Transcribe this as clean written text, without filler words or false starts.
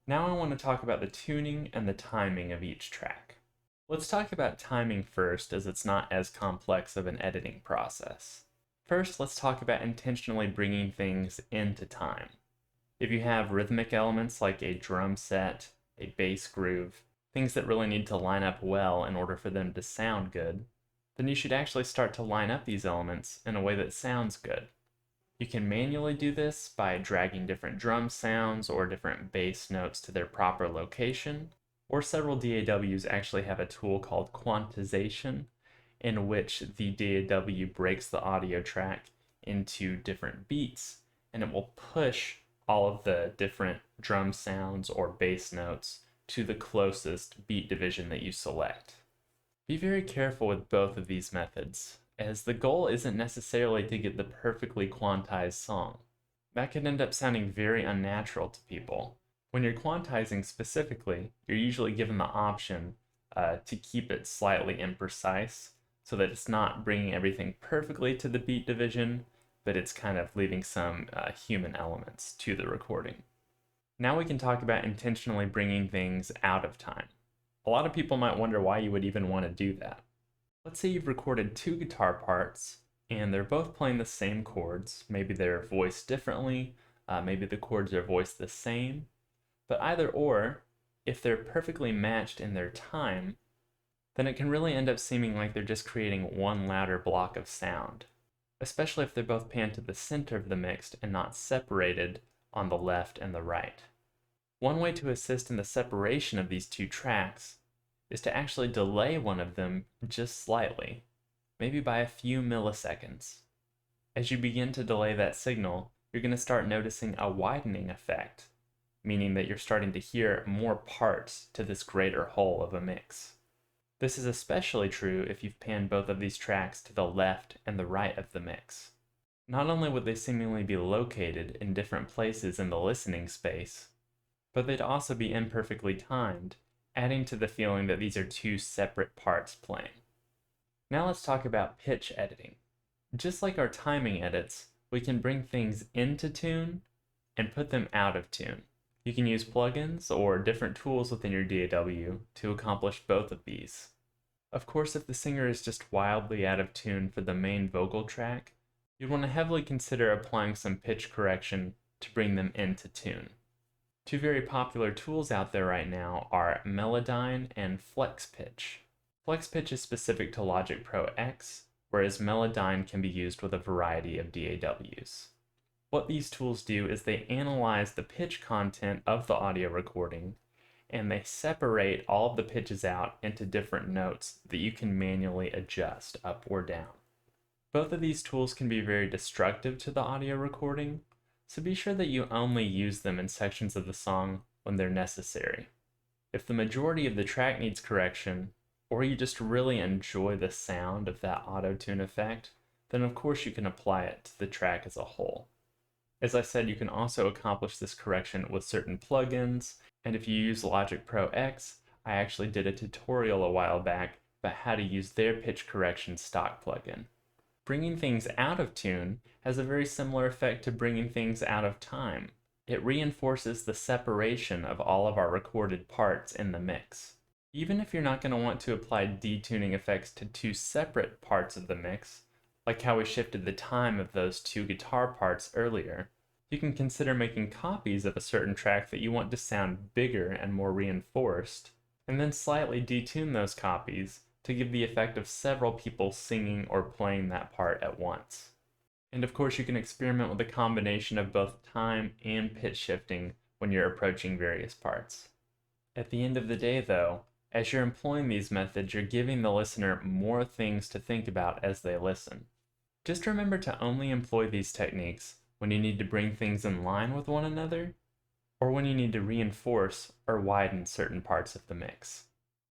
Now I want to talk about the tuning and the timing of each track. Let's talk about timing first, as it's not as complex of an editing process. First, let's talk about intentionally bringing things into time. If you have rhythmic elements like a drum set, a bass groove, things that really need to line up well in order for them to sound good, then you should actually start to line up these elements in a way that sounds good. You can manually do this by dragging different drum sounds or different bass notes to their proper location, or several DAWs actually have a tool called quantization, in which the DAW breaks the audio track into different beats, and it will push all of the different drum sounds or bass notes to the closest beat division that you select. Be very careful with both of these methods, as the goal isn't necessarily to get the perfectly quantized song. That can end up sounding very unnatural to people. When you're quantizing specifically, you're usually given the option to keep it slightly imprecise, so that it's not bringing everything perfectly to the beat division, but it's kind of leaving some human elements to the recording. Now we can talk about intentionally bringing things out of time. A lot of people might wonder why you would even want to do that. Let's say you've recorded two guitar parts and they're both playing the same chords. Maybe they're voiced differently, maybe the chords are voiced the same, but either or, if they're perfectly matched in their time, then it can really end up seeming like they're just creating one louder block of sound, especially if they're both panned to the center of the mix and not separated on the left and the right. One way to assist in the separation of these two tracks is to actually delay one of them just slightly, maybe by a few milliseconds. As you begin to delay that signal, you're going to start noticing a widening effect, meaning that you're starting to hear more parts to this greater whole of a mix. This is especially true if you've panned both of these tracks to the left and the right of the mix. Not only would they seemingly be located in different places in the listening space, but they'd also be imperfectly timed, adding to the feeling that these are two separate parts playing. Now let's talk about pitch editing. Just like our timing edits, we can bring things into tune and put them out of tune. You can use plugins or different tools within your DAW to accomplish both of these. Of course, if the singer is just wildly out of tune for the main vocal track, you'd want to heavily consider applying some pitch correction to bring them into tune. Two very popular tools out there right now are Melodyne and FlexPitch. FlexPitch is specific to Logic Pro X, whereas Melodyne can be used with a variety of DAWs. What these tools do is they analyze the pitch content of the audio recording, and they separate all of the pitches out into different notes that you can manually adjust up or down. Both of these tools can be very destructive to the audio recording, so be sure that you only use them in sections of the song when they're necessary. If the majority of the track needs correction, or you just really enjoy the sound of that auto-tune effect, then of course you can apply it to the track as a whole. As I said, you can also accomplish this correction with certain plugins, and if you use Logic Pro X, I actually did a tutorial a while back about how to use their pitch correction stock plugin. Bringing things out of tune has a very similar effect to bringing things out of time. It reinforces the separation of all of our recorded parts in the mix. Even if you're not going to want to apply detuning effects to two separate parts of the mix, like how we shifted the time of those two guitar parts earlier, you can consider making copies of a certain track that you want to sound bigger and more reinforced, and then slightly detune those copies to give the effect of several people singing or playing that part at once. And of course you can experiment with a combination of both time and pitch shifting when you're approaching various parts. At the end of the day though, as you're employing these methods, you're giving the listener more things to think about as they listen. Just remember to only employ these techniques when you need to bring things in line with one another, or when you need to reinforce or widen certain parts of the mix.